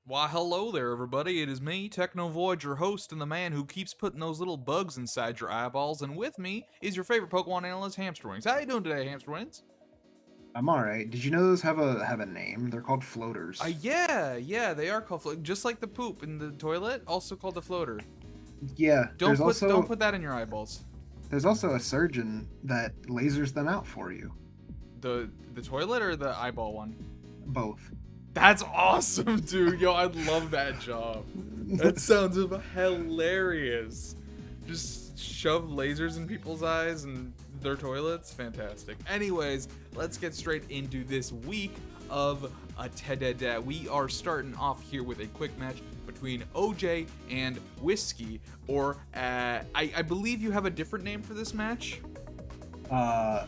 Why, hello there, everybody. It is me, Techno Void, your host, and the man who keeps putting those little bugs inside your eyeballs. And with me is your favorite Pokemon analyst, Hamster Wings. How you doing today, Hamster Wings? I'm all right. Did you know those have a name? They're called floaters. Yeah, they are called just like the poop in the toilet, also called the floater. Yeah, Don't put that in your eyeballs. there's also a surgeon that lasers them out for you. The toilet or the eyeball one? Both. That's awesome, dude. Yo, I'd love that job. That sounds hilarious. Just shove lasers in people's eyes and their toilets. Fantastic. Anyways, let's get straight into this week of a TDD. We are starting off here with a quick match between OJ and Whiskey, or I believe you have a different name for this match. Uh,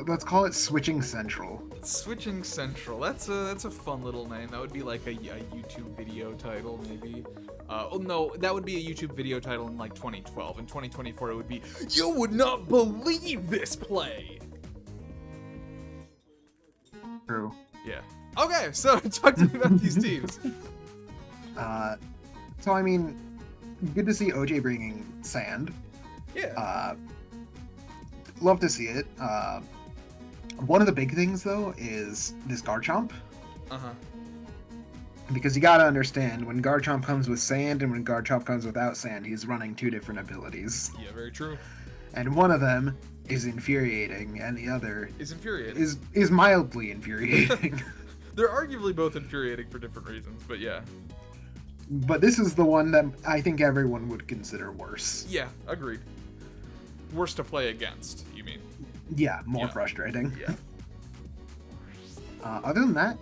let's call it Switching Central. Switching Central. That's a fun little name. That would be like a YouTube video title, maybe. Oh no, that would be a YouTube video title in like 2012. In 2024, it would be "You would not believe this play." True. Yeah. Okay, so talk to me about these teams. Uh, so I mean, good to see OJ bringing sand. Yeah. Love to see it. One of the big things though is this Garchomp. Uh-huh. Because you gotta understand, when Garchomp comes with sand and when Garchomp comes without sand, he's running two different abilities. Yeah, very true. And one of them is infuriating, and the other Is infuriating. is mildly infuriating. They're arguably both infuriating for different reasons, but yeah. But this is the one that I think everyone would consider worse. Yeah, agreed. Worse to play against, you mean? Yeah, more Yeah. frustrating. Yeah. Other than that,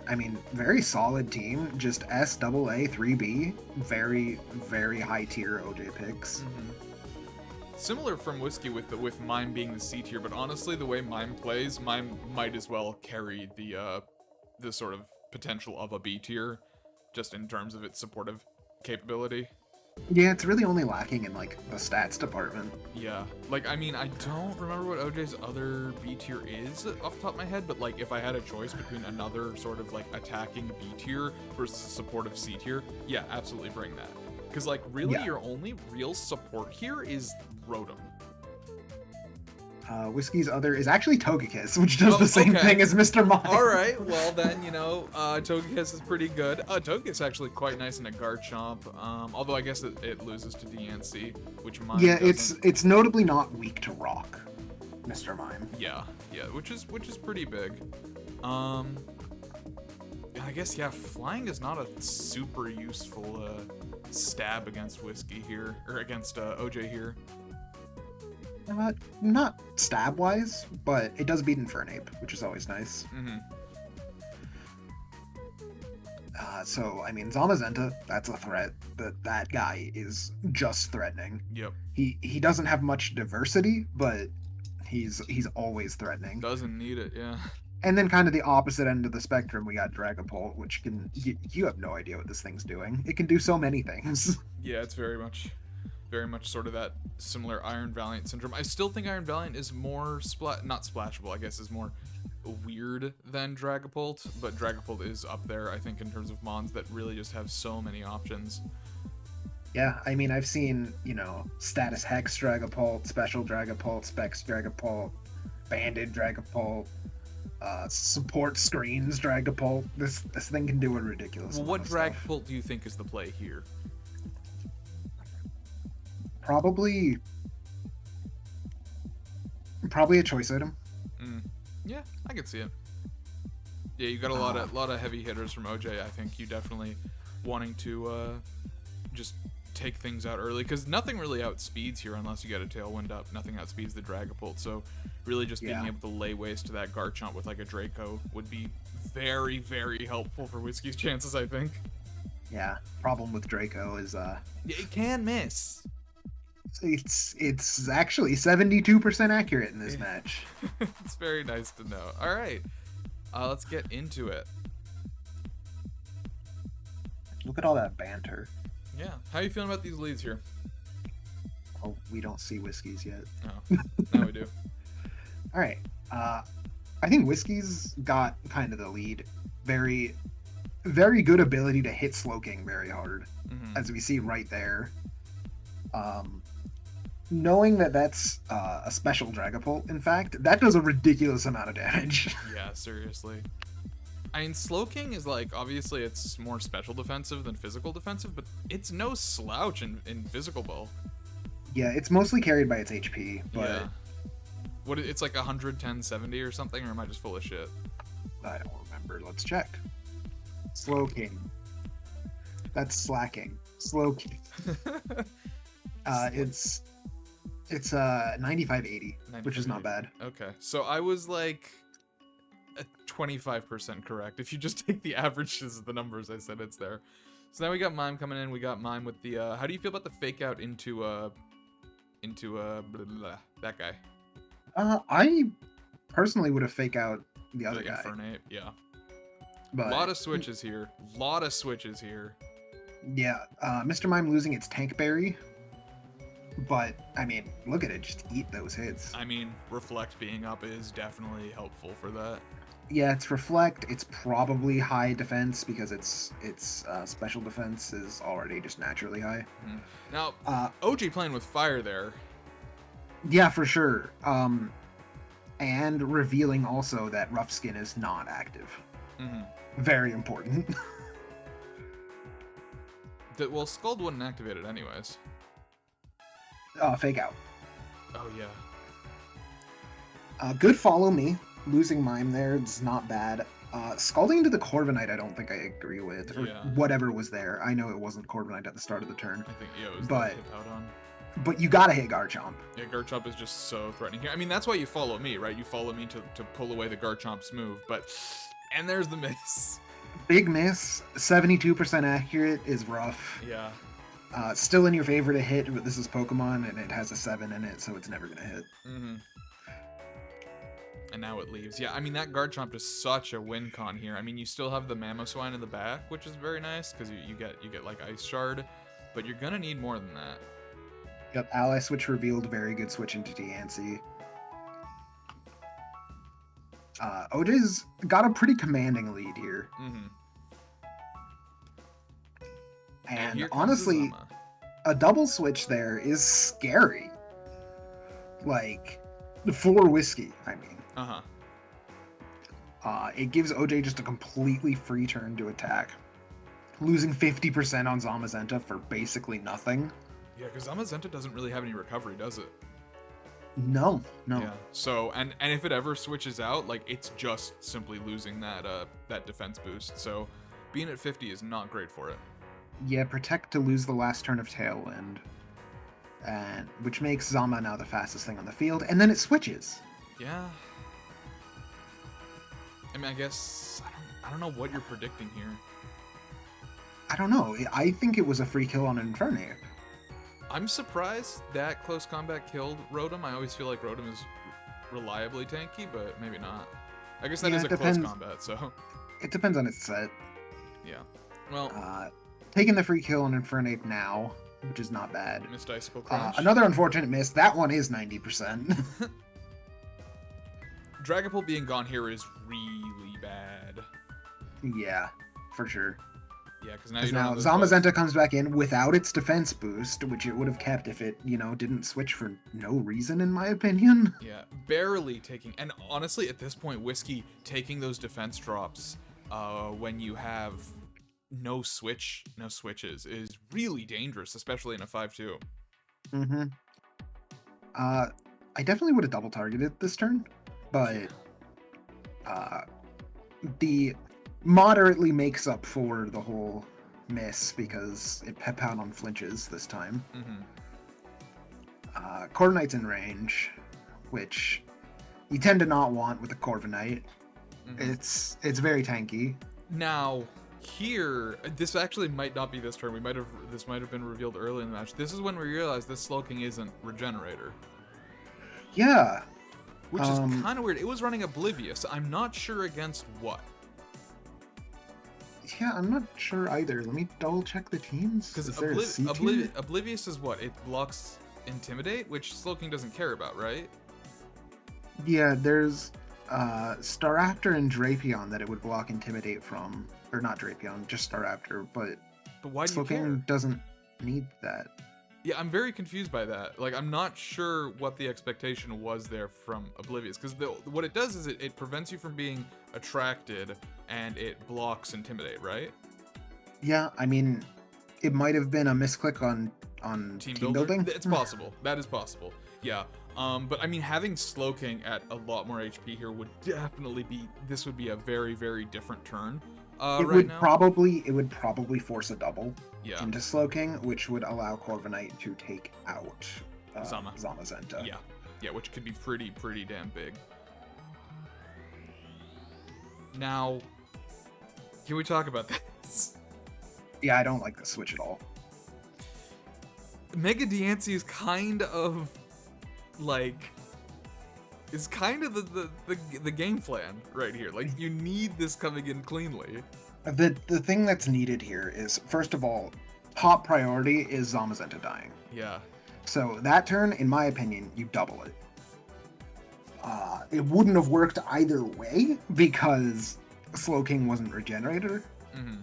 I mean, very solid team. Just SAA 3B. Very, very high tier OJ picks. Similar from Whiskey with Mime being the C tier, but honestly, the way Mime plays, Mime might as well carry the sort of potential of a B tier, just in terms of its supportive capability. Yeah, it's really only lacking in like the stats department. Yeah, like I mean, I don't remember what OJ's other B tier is off the top of my head, but like if I had a choice between another sort of like attacking B tier versus supportive C tier, yeah, absolutely bring that. Because like really, Yeah. your only real support here is Rotom. Whiskey's other is actually Togekiss, which does Oh, the same okay. thing as Mr. Mime. All right, well then, Togekiss is pretty good. Togekiss is actually quite nice in a Garchomp, although I guess it loses to DNC, which Mime Yeah, doesn't. it's notably not weak to rock, Mr. Mime. Yeah, which is pretty big. I guess yeah, flying is not a super useful stab against Whiskey here, or against OJ here. Not stab wise, but it does beat Infernape, which is always nice. Mm-hmm. So I mean, Zamazenta, that's a threat. That guy is just threatening. Yep. He doesn't have much diversity, but he's always threatening. Doesn't need it, yeah. And then kind of the opposite end of the spectrum, we got Dragapult, which you have no idea what this thing's doing. It can do so many things. Yeah, it's very much sort of that similar Iron Valiant syndrome. I still think Iron Valiant is more not splashable, I guess, is more weird than Dragapult, but Dragapult is up there, I think, in terms of mons that really just have so many options. Yeah, I mean, I've seen, status hex Dragapult, special Dragapult, specs Dragapult, banded Dragapult, support screens Dragapult. This thing can do a ridiculous Well, amount what of stuff. Dragapult do you think is the play here? Probably a choice item. Yeah, I can see it. Yeah, you got a lot of heavy hitters from OJ. I think you definitely wanting to just take things out early, because nothing really outspeeds here unless you get a Tailwind up. Nothing outspeeds the Dragapult, so really just being able to lay waste to that Garchomp with like a Draco would be very, very helpful for Whiskey's chances, I think. Yeah, problem with Draco is It can miss. it's actually 72% accurate in this match. It's very nice to know. All right, let's get into it. Look at all that banter. Yeah, how are you feeling about these leads here? Oh, we don't see Whiskies yet. Oh, now we do. All right. I think Whiskey's got kind of the lead Very, very good ability to hit Slowking very hard, Mm-hmm. as we see right there. Knowing that that's a special Dragapult, in fact, that does a ridiculous amount of damage. Yeah, seriously. I mean, Slowking is like, obviously it's more special defensive than physical defensive, but it's no slouch in physical ball. Yeah, it's mostly carried by its HP, but Yeah. What, it's like 110-70 or something, or am I just full of shit? I don't remember. Let's check. Slowking. That's slacking. Slowking. It's 9580, which is not bad. Okay, so I was like 25% correct. If you just take the averages of the numbers I said, it's there. So now we got Mime coming in. We got Mime with the. How do you feel about the fake out into blah, blah, blah, that guy? I personally would have fake out the other The guy. Infernape, yeah. But A lot of switches here. Lot of switches here. yeah, Mr. Mime losing its Tank Berry. But, I mean, look at it. Just eat those hits. I mean, Reflect being up is definitely helpful for that. Yeah, it's Reflect. It's probably high defense because its special defense is already just naturally high. Mm-hmm. Now, OG playing with fire there. Yeah, for sure. And revealing also that Rough Skin is not active. Mm-hmm. Very important. Well, Scald wouldn't activate it anyways. Fake out. Oh, yeah. Good follow me. Losing Mime there is not bad. Scalding into the Corviknight, I don't think I agree with. Or Yeah. whatever was there. I know it wasn't Corviknight at the start of the turn. I think, yeah, it was But- hit out on. But you gotta hit Garchomp. Yeah, Garchomp is just so threatening here. I mean, that's why you follow me, right? You follow me to pull away the Garchomp's move, but... And there's the miss. Big miss. 72% accurate is rough. Yeah. Still in your favor to hit, but this is Pokemon, and it has a 7 in it, so it's never gonna hit. Mm-hmm. And now it leaves. Yeah, I mean, that Garchomp is such a win con here. I mean, you still have the Mamoswine in the back, which is very nice, because you get like Ice Shard, but you're gonna need more than that. Yep, Ally Switch revealed, very good switch into Diancie. OJ's got a pretty commanding lead here. Mm-hmm. And here comes honestly, Zama. a double switch there is scary. Like, for Whiskey, I mean. Uh-huh. It gives OJ just a completely free turn to attack. Losing 50% on Zamazenta for basically nothing. Yeah, because Zamazenta doesn't really have any recovery, does it? No. Yeah. So, and if it ever switches out, like, it's just simply losing that defense boost. So, being at 50 is not great for it. Yeah, Protect to lose the last turn of Tailwind. And which makes Zama now the fastest thing on the field, and then it switches. Yeah. I mean, I guess I don't know what you're predicting here. I don't know. I think it was a free kill on Infernape. I'm surprised that close combat killed Rotom. I always feel like Rotom is reliably tanky, but maybe not. I guess that Yeah, is it a close depends. combat, so It depends on its set. yeah. Well, Taking the free kill on Infernape now, which is not bad. missed Icicle Crunch. Another unfortunate miss. That one is 90%. Dragapult being gone here is really bad. Yeah, for sure. Yeah, because now Because you don't now have those Zamazenta comes back in without its defense boost, which it would have kept if it, didn't switch for no reason, in my opinion. Yeah, barely taking, and honestly, at this point, Whiskey taking those defense drops when you have no switches is really dangerous, especially in a 5-2. Mm-hmm. I definitely would have double targeted this turn, but the moderately makes up for the whole miss because it pep out on flinches this time. Mm-hmm. Corviknight's in range, which you tend to not want with a Corviknight. Mm-hmm. It's very tanky. Now, here, this actually might not be this turn. This might have been revealed early in the match. This is when we realized this Slowking isn't Regenerator. Yeah. Which is kind of weird. It was running Oblivious. I'm not sure against what. Yeah, I'm not sure either. Let me double check the teams. Because Is there a C tier? Oblivious is what? It blocks Intimidate, which Slowking doesn't care about, right? Yeah, there's Staraptor and Drapion that it would block Intimidate from, or not Drapion, just Staraptor, but But why do you care? Slowking doesn't need that. Yeah, I'm very confused by that. Like, I'm not sure what the expectation was there from Oblivious, because what it does is it prevents you from being attracted, and it blocks Intimidate, right? Yeah, I mean, it might have been a misclick on team building. It's possible. That is possible. Yeah. But I mean, having Slowking at a lot more HP here would definitely be. This would be a very, very different turn. It would probably force a double Yeah. into Slowking, which would allow Corviknight to take out Zamazenta. Yeah. Yeah, which could be pretty damn big. Now, can we talk about this? Yeah, I don't like the switch at all. Mega Diancie is kind of like the game plan right here. Like, you need this coming in cleanly. The thing that's needed here is, first of all, top priority is Zamazenta dying. Yeah. So that turn, in my opinion, you double it. It wouldn't have worked either way because Slowking wasn't Regenerator. Mm-hmm.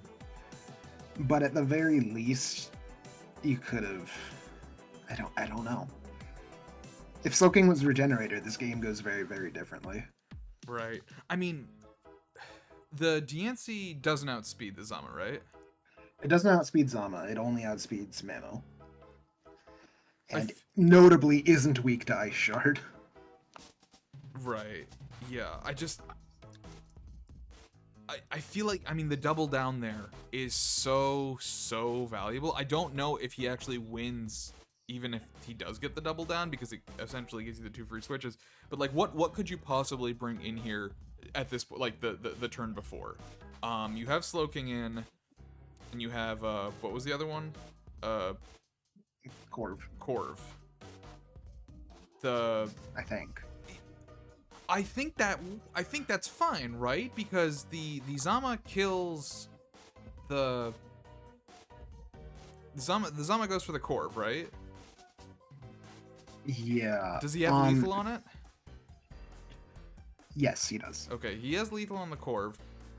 But at the very least, you could have. I don't know. If Slowking was Regenerator, this game goes very, very differently. Right. I mean, the Diancie doesn't outspeed the Zama, right? It doesn't outspeed Zama. It only outspeeds Mamo. And notably isn't weak to Ice Shard. Right. Yeah. I feel like, I mean, the double down there is so valuable. I don't know if he actually wins, even if he does get the double down, because it essentially gives you the 2 free switches. But like, what could you possibly bring in here at this point, like the turn before? You have Slowking in, and you have what was the other one? Corv. I think that's fine, right? Because the Zama kills the Zama goes for the Corv, right? Yeah. Does he have lethal on it? Yes, he does. Okay, he has lethal on the Corv,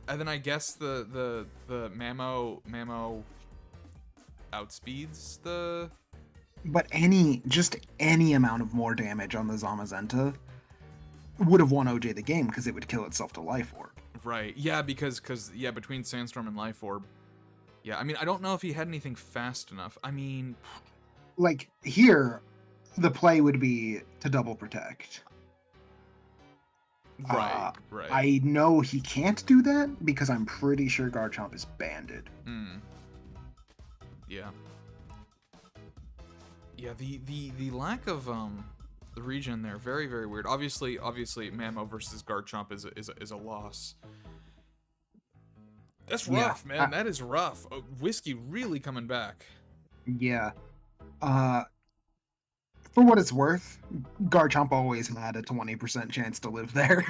and then I guess the Mamo outspeeds the. But just any amount of more damage on the Zamazenta would have won OJ the game because it would kill itself to Life Orb. Right. Yeah, because between Sandstorm and Life Orb. Yeah, I mean, I don't know if he had anything fast enough. I mean, like here, the play would be to double protect. Right. I know he can't do that because I'm pretty sure Garchomp is banded. Yeah. Yeah, the lack of the region there, very, very weird. Obviously Mamo versus Garchomp is a loss. That's rough, man. That is rough. Whiskey really coming back. Yeah. For what it's worth, Garchomp always had a 20% chance to live there.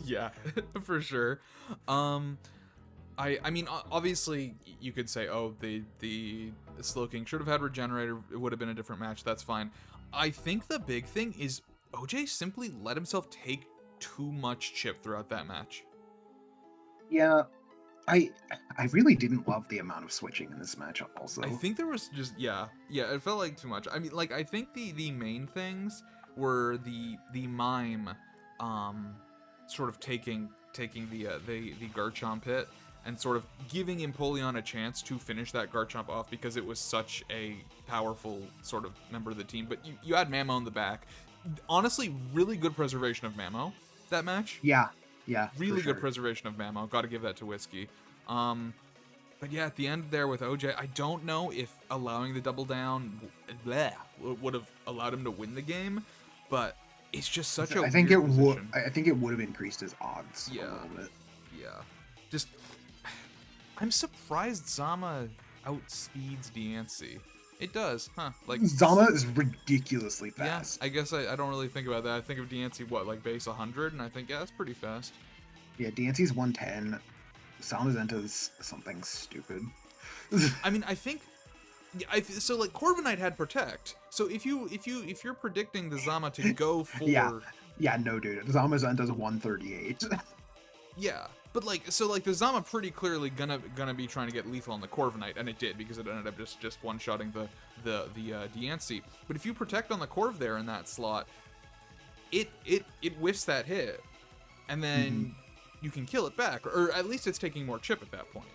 Yeah, for sure. I mean, obviously, you could say, oh, the Slowking should have had Regenerator. It would have been a different match. That's fine. I think the big thing is OJ simply let himself take too much chip throughout that match. Yeah, I really didn't love the amount of switching in this match also. I think there was just, yeah, it felt like too much. I mean, like, I think the main things were the mime sort of taking the Garchomp hit and sort of giving Empoleon a chance to finish that Garchomp off because it was such a powerful sort of member of the team. But you had Mamo in the back. Honestly, really good preservation of Mamo that match. Yeah, really good preservation of Mamo. Got to give that to Whiskey. But yeah, at the end there with OJ, I don't know if allowing the double down would have allowed him to win the game, but it's just such a I think weird it would. position. I think it would have increased his odds a little bit. Yeah, just I'm surprised Zama outspeeds Diancie. It does, huh? Like, Zama is ridiculously fast. Yeah, I guess I don't really think about that. I think of Diancie, what, like base 100, and I think, yeah, that's pretty fast. Yeah, Diancie's 110. Zamazenta's something stupid. I mean, I think, so like Corviknight had Protect. So if you're predicting the Zama to go for Yeah, no, dude. Zamazan does 138. Yeah, but like, so like the Zama pretty clearly gonna be trying to get lethal on the Corviknight, and it did because it ended up just one-shotting the Diancie. But if you protect on the Corv there in that slot, it whiffs that hit, and then you can kill it back, or at least it's taking more chip at that point.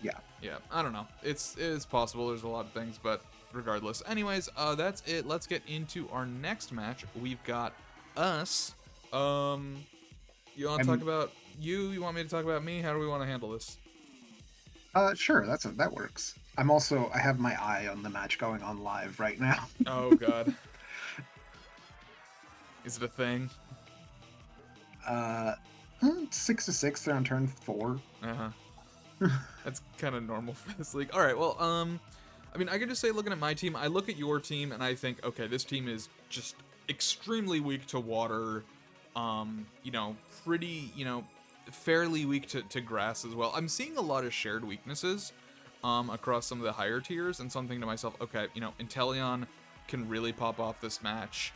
Yeah. Yeah, I don't know. It's possible. There's a lot of things, but regardless. Anyways, that's it. Let's get into our next match. We've got us. You want to talk about you? You want me to talk about me? How do we want to handle this? Sure, that works. I have my eye on the match going on live right now. Oh god. Is it a thing? 6-6, they're on turn 4. That's kind of normal for this league. All right, well, I mean, I could just say, looking at my team, I look at your team and I think, okay, this team is just extremely weak to water. You know, pretty, you know, fairly weak to grass as well. I'm seeing a lot of shared weaknesses across some of the higher tiers, and so I'm thinking to myself, okay, you know, Inteleon can really pop off this match.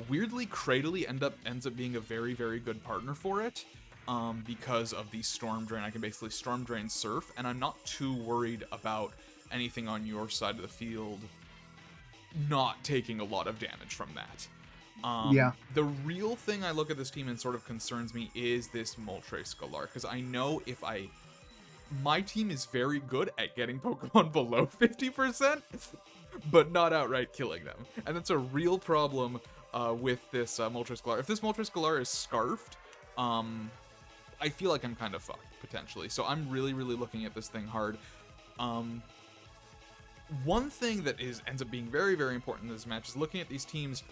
Weirdly, Cradily ends up being a very, very good partner for it because of the Storm Drain. I can basically Storm Drain Surf, and I'm not too worried about anything on your side of the field not taking a lot of damage from that. Yeah. The real thing I look at this team and sort of concerns me is this Moltres Galar, because I know my team is very good at getting Pokemon below 50%, but not outright killing them. And that's a real problem with this Moltres Galar. If this Moltres Galar is scarfed, I feel like I'm kind of fucked, potentially. So I'm really, really looking at this thing hard. One thing that ends up being very, very important in this match is looking at these teams.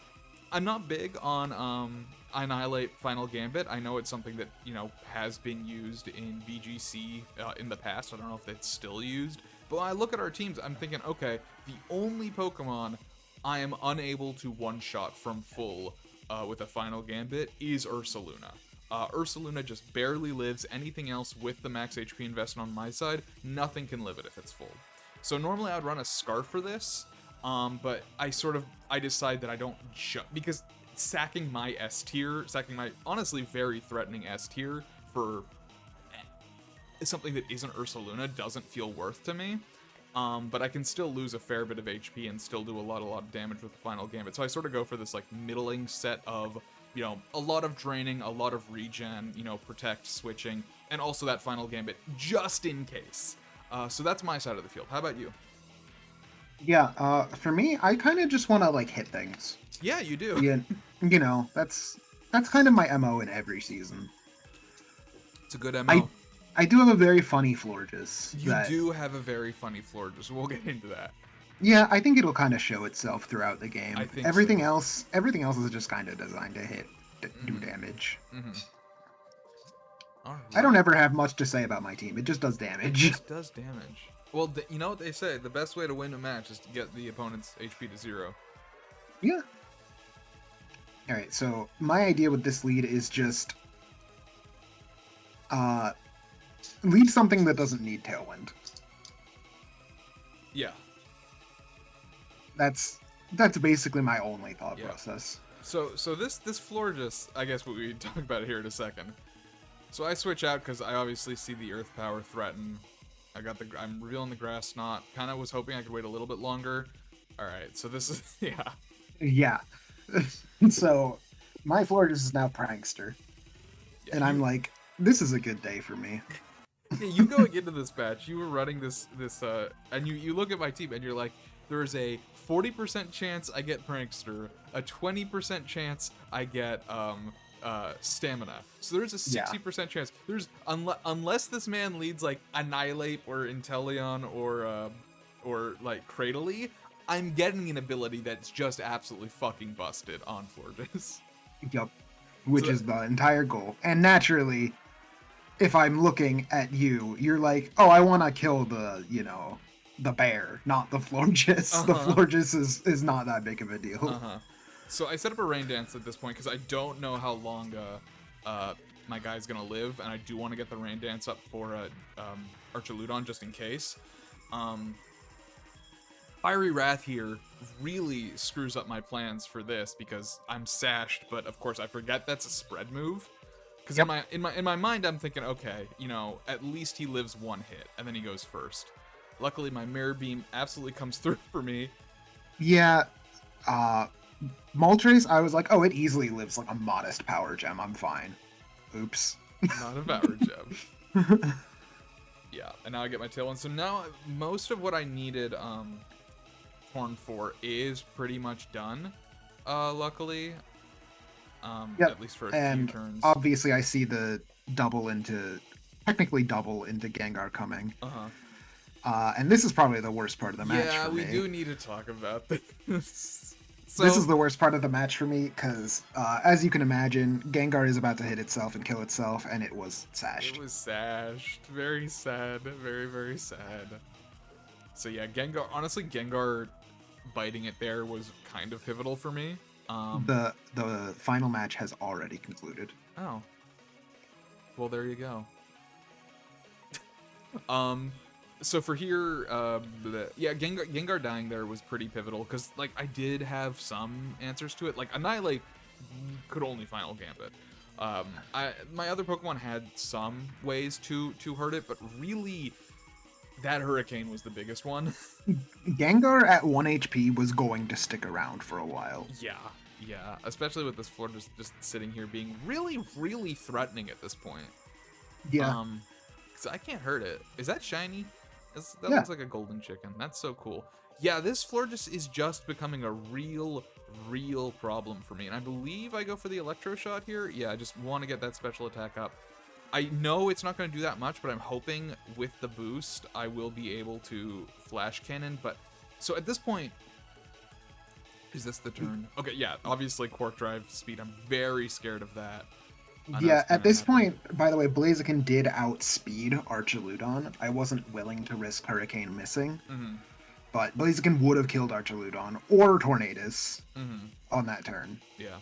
I'm not big on Annihilate Final Gambit. I know it's something that, you know, has been used in VGC in the past. I don't know if it's still used. But when I look at our teams, I'm thinking, okay, the only Pokemon I am unable to one-shot from full with a Final Gambit is Ursaluna. Ursaluna just barely lives. Anything else with the max HP invested on my side, nothing can live it if it's full. So normally I would run a Scarf for this. But I decide that I don't because sacking my S tier, sacking my honestly very threatening S tier for something that isn't Ursaluna doesn't feel worth to me. But I can still lose a fair bit of HP and still do a lot of damage with the Final Gambit. So I sort of go for this like middling set of, you know, a lot of draining, a lot of regen, you know, protect, switching, and also that Final Gambit just in case. So that's my side of the field. How about you? Yeah, for me, I kind of just want to like hit things. Yeah, you do. Yeah, you know, that's kind of my MO in every season. It's a good MO. I do have a very funny Florges. You do have a very funny Florges. We'll get into that. Yeah, I think it'll kind of show itself throughout the game. I think everything so. everything else is just kind of designed to hit, do damage. Right. I don't ever have much to say about my team. It just does damage. It just does damage. Well, you know what they say, the best way to win a match is to get the opponent's HP to 0. Yeah. Alright, so my idea with this lead is just lead something that doesn't need Tailwind. Yeah. That's basically my only thought process. So this Florges, I guess we talk about it here in a second. So I switch out because I obviously see the Earth Power threaten. I'm revealing the Grass Knot. Kind of was hoping I could wait a little bit longer. All right, so this is Yeah. So my Florges is now Prankster, and I'm like, this is a good day for me. Yeah, you going into this match, you were running this, and you look at my team and you're like, there is a 40% chance I get Prankster, a 20% chance I get Stamina. So there's a 60% chance. There's unless this man leads like Annihilate or Inteleon or like Cradily, I'm getting an ability that's just absolutely fucking busted on Florges. Yup. Which is the entire goal. And naturally, if I'm looking at you, you're like, oh, I want to kill the, you know, the bear, not the Florges. The Florges is not that big of a deal. So I set up a Rain Dance at this point because I don't know how long my guy's gonna live, and I do want to get the Rain Dance up for Archaludon just in case. Fiery Wrath here really screws up my plans for this because I'm sashed, but of course I forget that's a spread move. Because in my mind I'm thinking, okay, you know, at least he lives one hit, and then he goes first. Luckily, my Mirror Beam absolutely comes through for me. Yeah, Moltres, I was like, oh, it easily lives like a modest power gem. I'm fine. Oops. Not a power gem. Yeah, and now I get my Tailwind. So now most of what I needed Horn for is pretty much done, luckily. Yep. At least for a and few turns. Obviously, I see the technically double into Gengar coming. And this is probably the worst part of the match for me. Yeah, we do need to talk about this. So, this is the worst part of the match for me because, as you can imagine, Gengar is about to hit itself and kill itself, and it was sashed. It was sashed. Very sad. Very, very sad. So yeah, Gengar, honestly, Gengar biting it there was kind of pivotal for me. The final match has already concluded. Oh. Well, there you go. So for here, yeah, Gengar dying there was pretty pivotal because, like, I did have some answers to it. Like, Annihilate could only Final Gambit. My other Pokemon had some ways to hurt it, but really, that Hurricane was the biggest one. Gengar at 1 HP was going to stick around for a while. Yeah, especially with this floor just sitting here being really, really threatening at this point. Yeah. Because I can't hurt it. Is that shiny? That Yeah. looks like a golden chicken. That's so cool. Yeah, this floor is just becoming a real problem for me. And I believe I go for the Electro Shot here. Yeah, I just want to get that special attack up. I know it's not going to do that much, but I'm hoping with the boost, I will be able to Flash Cannon. But, so at this point, is this the turn? Okay, yeah, obviously Quark Drive speed. I'm very scared of that. Yeah, at this point, by the way, Blaziken did outspeed Archaludon. I wasn't willing to risk Hurricane missing, but Blaziken would have killed Archaludon or Tornadus on that turn. Yeah.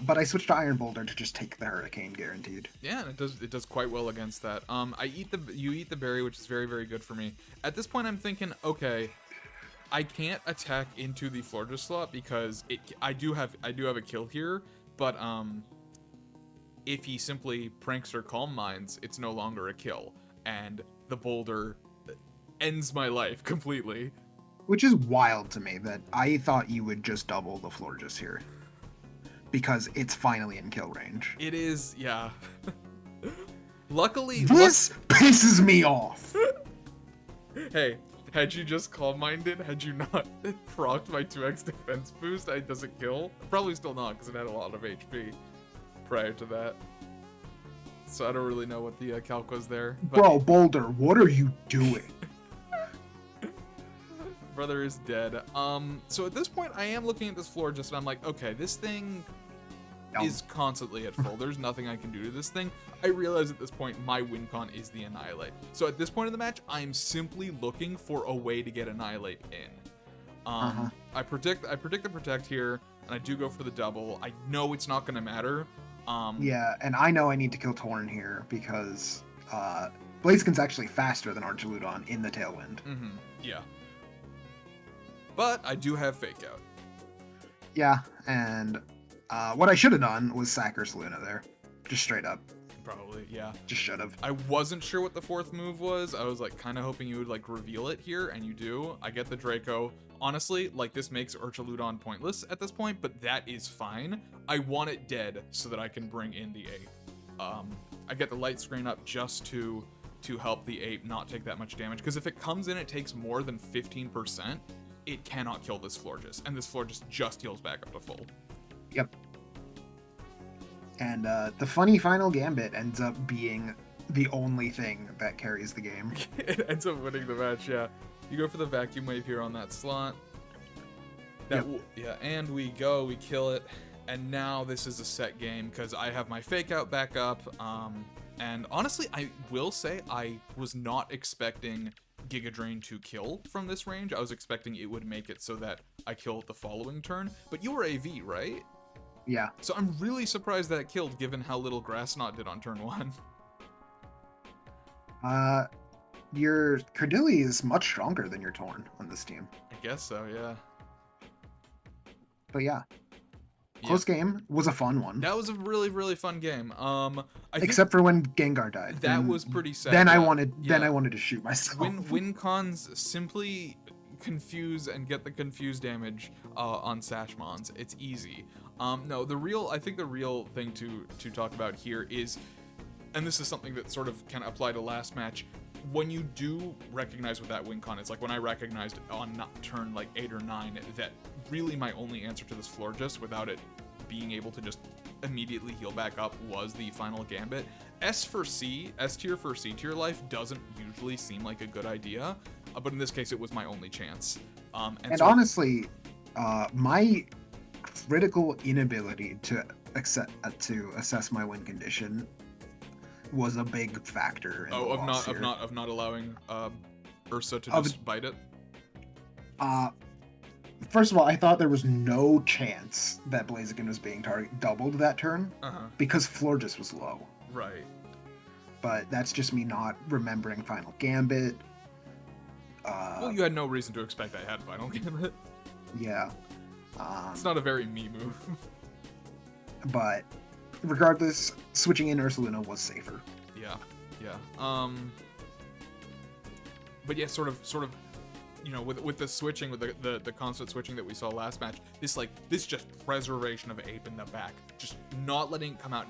But I switched to Iron Boulder to just take the Hurricane guaranteed. Yeah, and it does quite well against that. You eat the berry, which is very, very good for me. At this point, I'm thinking, okay, I can't attack into the Florida slot because I do have a kill here, but if he simply pranks or Calm Minds, it's no longer a kill, and the boulder ends my life completely. Which is wild to me that I thought you would just double the Florges here. Because it's finally in kill range. It is, yeah. Luckily... This pisses me off! Hey, had you just Calm Minded, had you not procced my 2x defense boost, it doesn't kill? Probably still not, because it had a lot of HP prior to that. So I don't really know what the calc was there. But bro, Boulder, what are you doing? Brother is dead. So at this point, I am looking at this floor and I'm like, okay, this thing is constantly at full. There's nothing I can do to this thing. I realize at this point, my win con is the Annihilate. So at this point in the match, I'm simply looking for a way to get Annihilate in. I predict the Protect here, and I do go for the double. I know it's not going to matter. Yeah, and I know I need to kill Torn here because Blaziken's actually faster than Archaludon in the Tailwind. Yeah. But I do have Fake Out. Yeah, and what I should have done was sack Ursaluna there. Just straight up. Probably, yeah. Just should have. I wasn't sure what the fourth move was. I was like kind of hoping you would like reveal it here, and you do. I get the Draco. Honestly, like this makes Urchaludon pointless at this point, but that is fine. I want it dead so that I can bring in the ape. I get the light screen up just to help the ape not take that much damage, because if it comes in, it takes more than 15%. It cannot kill this Florges, and this Florges just heals back up to full. Yep. And the funny final gambit ends up being the only thing that carries the game. It ends up winning the match, yeah. You go for the Vacuum Wave here on that slot. Yeah, and we kill it. And now this is a set game because I have my Fake Out back up. And honestly, I will say I was not expecting Giga Drain to kill from this range. I was expecting it would make it so that I kill it the following turn. But you were AV, right? Yeah. So I'm really surprised that it killed given how little Grass Knot did on turn 1. your Cardilli is much stronger than your Torn on this team. I guess so, yeah. But yeah, Yeah. close game, was a fun one. That was a really, really fun game. I think Except for when Gengar died. that was pretty sad. Then yeah. I wanted Yeah. to shoot myself. When win cons simply confuse and get the confuse damage on Sashmons, it's easy. No, I think the real thing to talk about here is, and this is something that sort of kind of applied to last match, when you do recognize with that win con, it's like when I recognized on turn like 8 or 9 that really my only answer to this Fourgeist without it being able to just immediately heal back up was the final gambit. S tier for C tier life doesn't usually seem like a good idea, but in this case it was my only chance. And so honestly, my critical inability to assess my win condition was a big factor. In of not allowing Ursa to just bite it. First of all, I thought there was no chance that Blaziken was being doubled that turn because Florges was low. Right. But that's just me not remembering Final Gambit. Well, you had no reason to expect I had Final Gambit. Yeah. It's not a very me move. But regardless, switching in Ursaluna was safer. Yeah. But yeah, sort of, with the switching, with the constant switching that we saw last match, this just preservation of Ape in the back, just not letting it come out,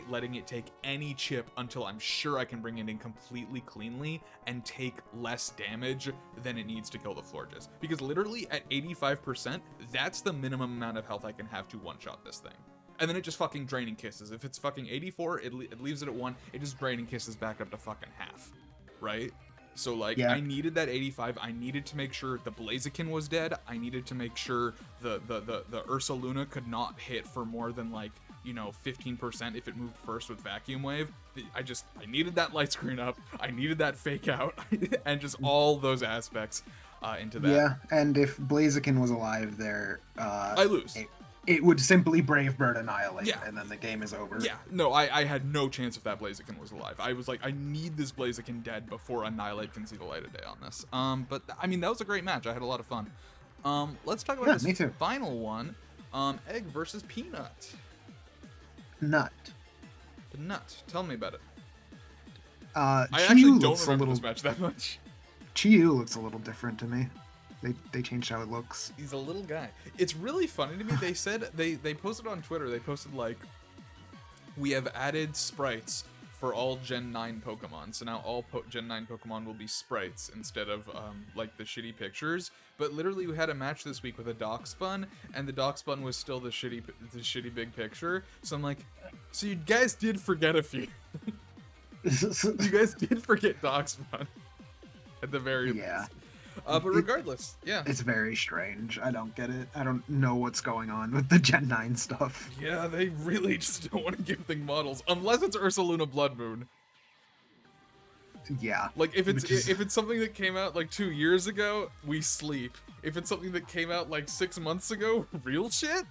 letting it take any chip until I'm sure I can bring it in completely cleanly and take less damage than it needs to kill the Florges. Because literally at 85%, that's the minimum amount of health I can have to one-shot this thing. And then it just fucking draining kisses. If it's fucking 84, it leaves it at 1. It just draining kisses back up to fucking half, right? So I needed that 85. I needed to make sure the Blaziken was dead. I needed to make sure the Ursaluna could not hit for more than 15% if it moved first with Vacuum Wave. I needed that light screen up. I needed that fake out, and just all those aspects into that. Yeah, and if Blaziken was alive there, I lose. It would simply Brave Bird Annihilate, and then the game is over. Yeah, no, I had no chance if that Blaziken was alive. I was like, I need this Blaziken dead before Annihilate can see the light of day on this. But, I mean, that was a great match. I had a lot of fun. Let's talk about this final one. Egg versus Peanut. Nut. The Nut. Tell me about it. I actually don't remember this match that much. Chiyu looks a little different to me. They changed how it looks. He's a little guy. It's really funny to me. They said they posted on Twitter. They posted we have added sprites for all Gen 9 Pokemon. So now all Gen 9 Pokemon will be sprites instead of the shitty pictures. But literally, we had a match this week with a Darkspun, and the Darkspun was still the shitty big picture. So I'm like, so you guys did forget a few. You guys did forget Darkspun at the very least. But regardless, yeah. It's very strange. I don't get it. I don't know what's going on with the Gen 9 stuff. Yeah, they really just don't want to give things models. Unless it's Ursaluna Blood Moon. Yeah. If it's something that came out 2 years ago, we sleep. If it's something that came out 6 months ago, real shit?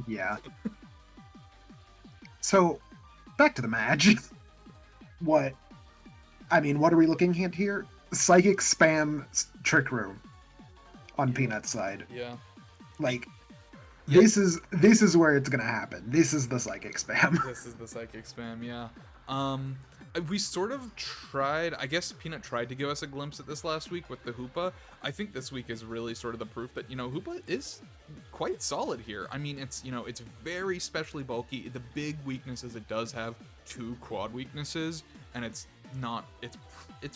Yeah. So, back to the match. What are we looking at here? Psychic spam Trick Room on Peanut's side. Yeah. This is where it's gonna happen. This is the psychic spam. This is the psychic spam, yeah. We sort of tried, I guess Peanut tried to give us a glimpse at this last week with the Hoopa. I think this week is really sort of the proof that, Hoopa is quite solid here. I mean, it's very specially bulky. The big weakness is it does have 2 quad weaknesses, and it's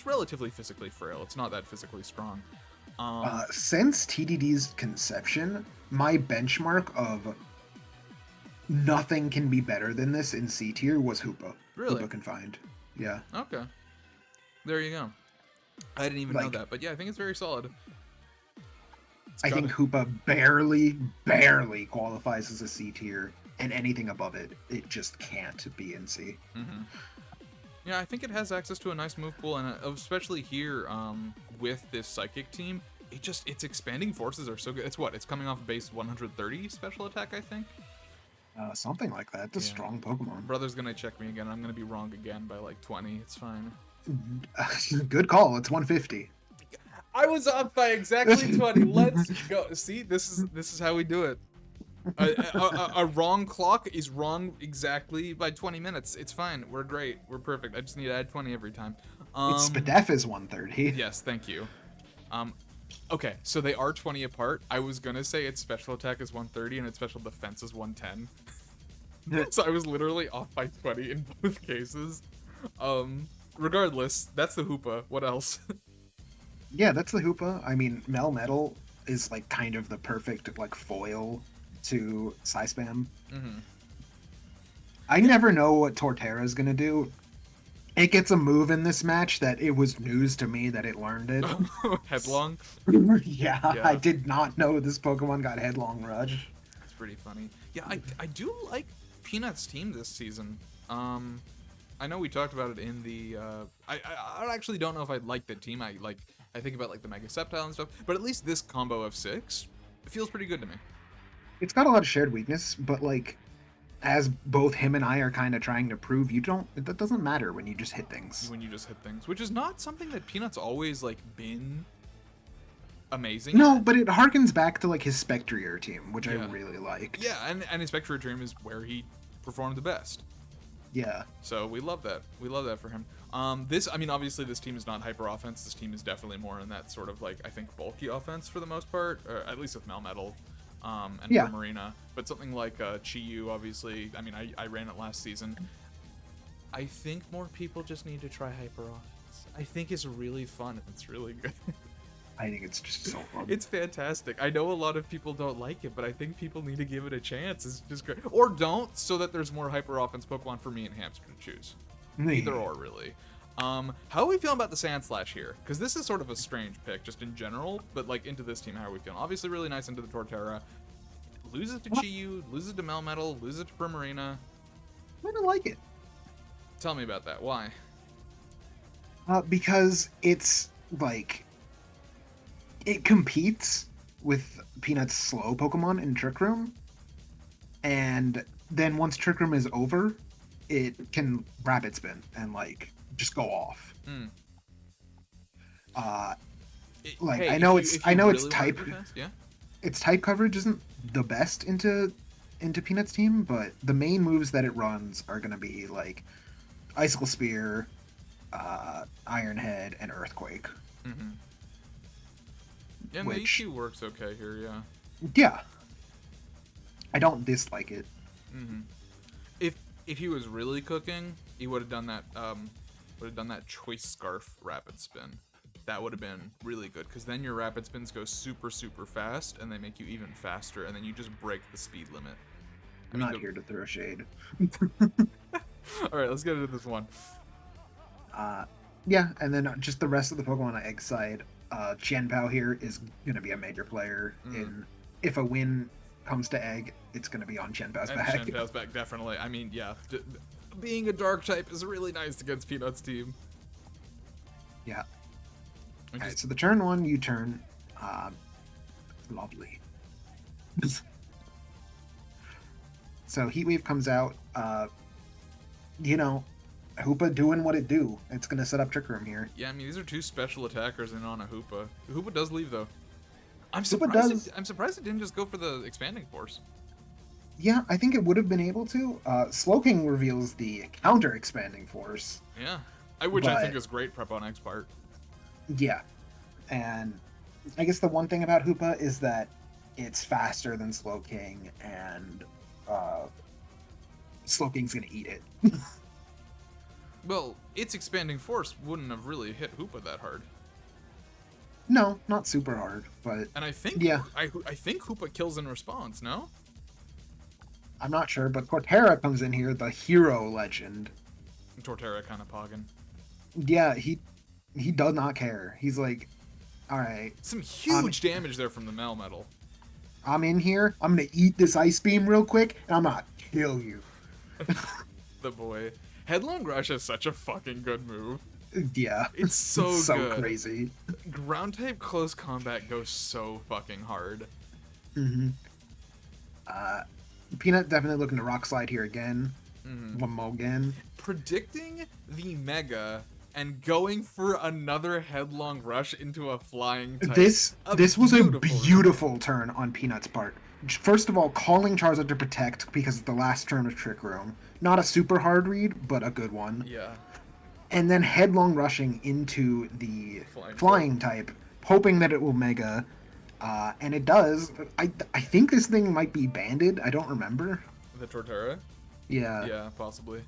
relatively physically frail. It's not that physically strong. Since TDD's conception, my benchmark of nothing can be better than this in C tier was Hoopa. Really? Hoopa Confined. Yeah. Okay. There you go. I didn't even know that, but yeah, I think it's very solid. I think Hoopa barely qualifies as a C tier, and anything above it just can't be in C. Mm-hmm. Yeah, I think it has access to a nice move pool, and especially here with this Psychic team, its expanding forces are so good. It's coming off base 130 special attack, I think. Something like that. It's a strong Pokemon. Brother's gonna check me again. I'm gonna be wrong again by 20. It's fine. Good call. It's 150. I was off by exactly 20. Let's go. See, this is how we do it. A wrong clock is wrong exactly by 20 minutes. It's fine. We're great. We're perfect. I just need to add 20 every time. Its SPDEF is 130. Yes, thank you. Okay, so they are 20 apart. I was gonna say its special attack is 130 and its special defense is 110. So I was literally off by 20 in both cases. Regardless, that's the Hoopa. What else? Yeah, that's the Hoopa. I mean, Mel Metal is like kind of the perfect like foil to Spam. Mm-hmm. I never know what Torterra's gonna do. It gets a move in this match that it was news to me that it learned it. Headlong? Yeah, I did not know this Pokemon got Headlong Rush. It's pretty funny. Yeah, I do like Peanut's team this season. I know we talked about it in the. I actually don't know if I like the team. I think about like the Mega Sceptile and stuff, but at least this combo of 6, it feels pretty good to me. It's got a lot of shared weakness, but like, as both him and I are kind of trying to prove, that doesn't matter when you just hit things. When you just hit things, which is not something that Peanut's always like been amazing. No, but it harkens back to like his Spectrier team, which I really like. Yeah, and his Spectrier team is where he performed the best. Yeah. So we love that. We love that for him. Obviously this team is not hyper offense. This team is definitely more in that sort of like, I think, bulky offense for the most part, or at least with Melmetal and Marina. But something like Chi-Yu, obviously. I mean, I ran it last season. I think more people just need to try hyper offense. I think it's really fun and it's really good. I think it's just so fun. It's fantastic. I know a lot of people don't like it, but I think people need to give it a chance. It's just great. Or don't, so that there's more hyper offense Pokemon for me and Hamster to choose. Either or, really. How are we feeling about the Sandslash here? Because this is sort of a strange pick, just in general, but like into this team, how are we feeling? Obviously really nice into the Torterra. Loses to Chi-Yu, loses to Melmetal, loses to Primarina. I don't like it. Tell me about that. Why? Because it's like, it competes with Peanut's slow Pokemon in Trick Room, and then once Trick Room is over, it can Rapid Spin and like just go off. I know it's type. Yeah. Its type coverage isn't the best into Peanut's team, but the main moves that it runs are gonna be like Icicle Spear, Iron Head, and Earthquake. Mm-hmm. And the EQ works okay here, yeah. Yeah. I don't dislike it. Mm-hmm. If he was really cooking, he would have done that Choice Scarf Rapid Spin. That would have been really good, because then your Rapid Spins go super, super fast, and they make you even faster, and then you just break the speed limit. I'm not here to throw shade. Alright, let's get into this one. Yeah, and then just the rest of the Pokemon on Egg side. Qianpao here is going to be a major player. If a win comes to Egg, it's going to be on Qianpao's back. Qianpao's back, definitely. I mean, yeah. Being a dark type is really nice against Peanut's team. Yeah. Alright, so the turn 1 U-turn. Lovely. So Heatwave comes out. Hoopa doing what it do. It's going to set up Trick Room here. Yeah, I mean, these are 2 special attackers in on a Hoopa. Hoopa does leave, though. I'm surprised it didn't just go for the Expanding Force. Yeah, I think it would have been able to. Slowking reveals the counter Expanding Force. Yeah, I think is great prep on X part. Yeah, and I guess the one thing about Hoopa is that it's faster than Slowking, and Slowking's going to eat it. Well, its Expanding Force wouldn't have really hit Hoopa that hard. No, not super hard, but... And I think I think Hoopa kills in response, no? I'm not sure, but Torterra comes in here, the hero legend. Torterra kind of pogging. Yeah, he does not care. He's like, alright. Some huge damage there from the Melmetal. I'm in here, I'm gonna eat this Ice Beam real quick, and I'm gonna kill you. The boy. Headlong Rush is such a fucking good move. Yeah. It's so good. Crazy. Ground type close combat goes so fucking hard. Mm-hmm. Peanut definitely looking to Rock Slide here again. Mm-hmm. One more again. Predicting the Mega and going for another headlong rush into a flying type. This was a beautiful turn on Peanut's part. First of all, calling Charizard to protect because it's the last turn of Trick Room. Not a super hard read, but a good one. Yeah. And then headlong rushing into the flying type, hoping that it will Mega. And it does. I think this thing might be banded. I don't remember. The Torterra? Yeah. Yeah, possibly.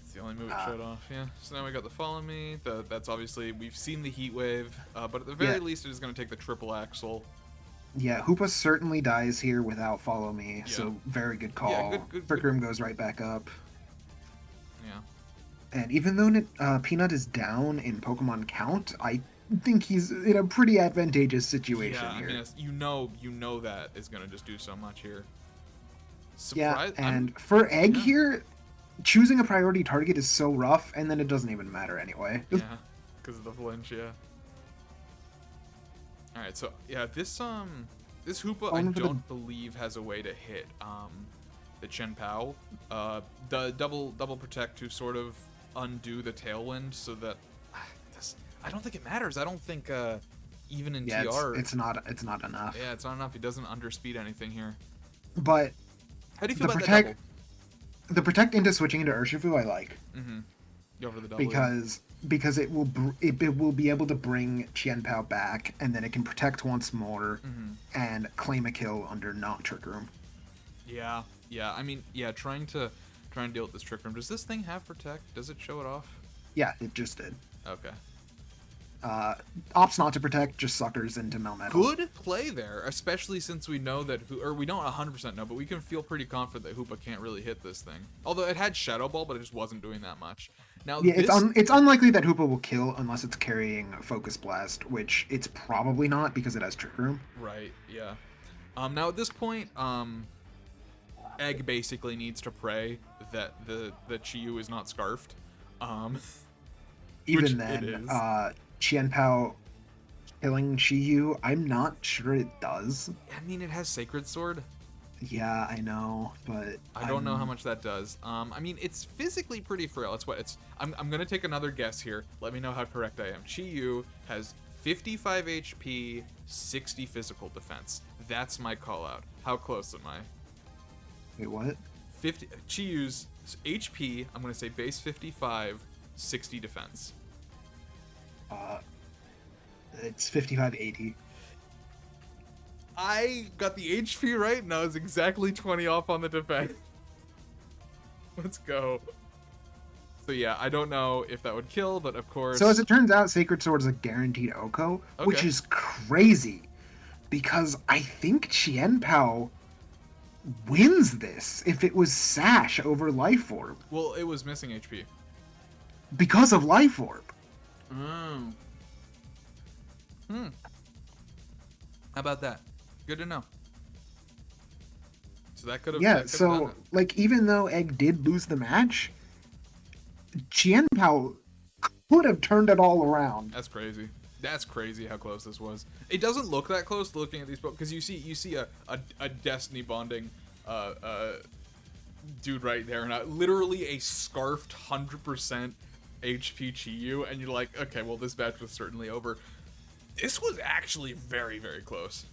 It's the only move it showed off, yeah. So now we got the Follow Me. That's obviously, we've seen the Heat Wave, but at the very least it is going to take the triple axle. Yeah, Hoopa certainly dies here without Follow Me, Yeah. so very good call. Yeah, Trick Room goes right back up. Yeah. And even though Peanut is down in Pokemon count, I think he's in a pretty advantageous situation here. I mean, you know that is going to just do so much here. For Egg here, choosing a priority target is so rough, and then it doesn't even matter anyway. Yeah, because of the flinch, yeah. Alright, so, yeah, this Hoopa, I don't believe has a way to hit, the Chen Pao. The double protect to sort of undo the Tailwind so that... I don't think it matters. I don't think, even in TR... It's not enough. Yeah, it's not enough. He doesn't underspeed anything here. But... How do you feel about that double? The protect into switching into Urshifu I like. Mm-hmm. Go for the double. Because it will be able to bring Qian Pao back, and then it can protect once more and claim a kill under not Trick Room. Yeah. I mean, trying to deal with this Trick Room. Does this thing have protect? Does it show it off? Yeah, it just did. Okay. Opts not to protect, just suckers into Melmetal. Good play there, especially since we know that, or we don't 100% know, but we can feel pretty confident that Hoopa can't really hit this thing. Although it had Shadow Ball, but it just wasn't doing that much. Now, yeah, it's unlikely that Hoopa will kill unless it's carrying Focus Blast, which it's probably not because it has Trick Room. Right, yeah. Now at this point, Egg basically needs to pray that the Chi-Yu is not scarfed. Even then, Qian Pao killing Chi-Yu, I'm not sure it does. I mean, it has Sacred Sword. Yeah, I know, but I don't know how much that does. I mean, it's physically pretty frail. I'm gonna take another guess here. Let me know how correct I am. Chi-Yu has 55 HP, 60 physical defense. That's my call out. How close am I? Wait, what? Chi-Yu's HP, I'm gonna say base 55, 60 defense. It's 55-80. I got the HP right, and I was exactly 20 off on the defense. Let's go. So yeah, I don't know if that would kill, but of course... So as it turns out, Sacred Sword is a guaranteed Oko, which is crazy. Because I think Qian Pao wins this if it was Sash over Life Orb. Well, it was missing HP. Because of Life Orb. How about that? Good to know. So that could have... Yeah, so, like, even though Egg did lose the match, Qian Pao could have turned it all around. That's crazy. That's crazy how close this was. It doesn't look that close looking at these books, because you see a Destiny bonding dude right there, and literally a scarfed 100% HP Chi-Yu, and you're like, okay, well, this match was certainly over. This was actually very, very close.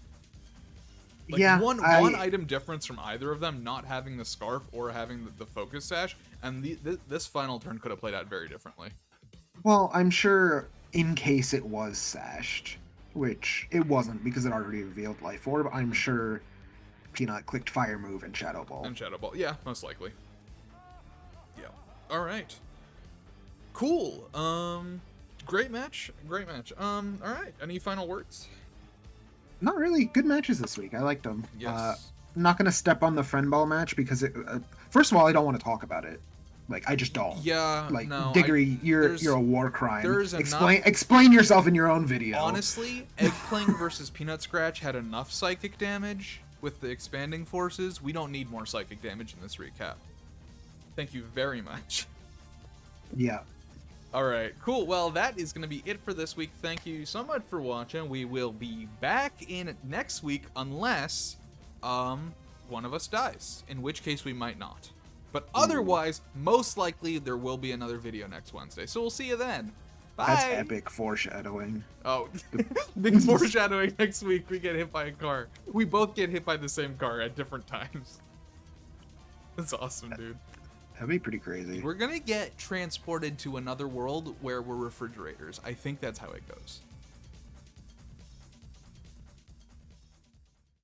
Like, yeah, one item difference from either of them, not having the scarf or having the focus sash, and this final turn could have played out very differently. Well, I'm sure in case it was sashed, which it wasn't because it already revealed Life Orb, I'm sure Peanut clicked Fire Move and Shadow Ball. Yeah, most likely. Yeah. All right. Cool. Great match. All right. Any final words? Not really. Good matches this week. I liked them. Yes. I'm not gonna step on the friend ball match because first of all, I don't want to talk about it. Like, I just don't. Yeah. Like, no, Diggory, you're a war crime. There's explain yourself in your own video. Honestly, Eggpling versus Peanut Scratch had enough psychic damage with the expanding forces. We don't need more psychic damage in this recap. Thank you very much. Yeah. All right, cool. Well, that is going to be it for this week. Thank you so much for watching. We will be back in next week unless one of us dies, in which case we might not. But otherwise, most likely there will be another video next Wednesday. So we'll see you then. Bye. That's epic foreshadowing. Oh, big foreshadowing next week. We get hit by a car. We both get hit by the same car at different times. That's awesome, dude. That'd be pretty crazy. We're gonna get transported to another world where we're refrigerators. I think that's how it goes.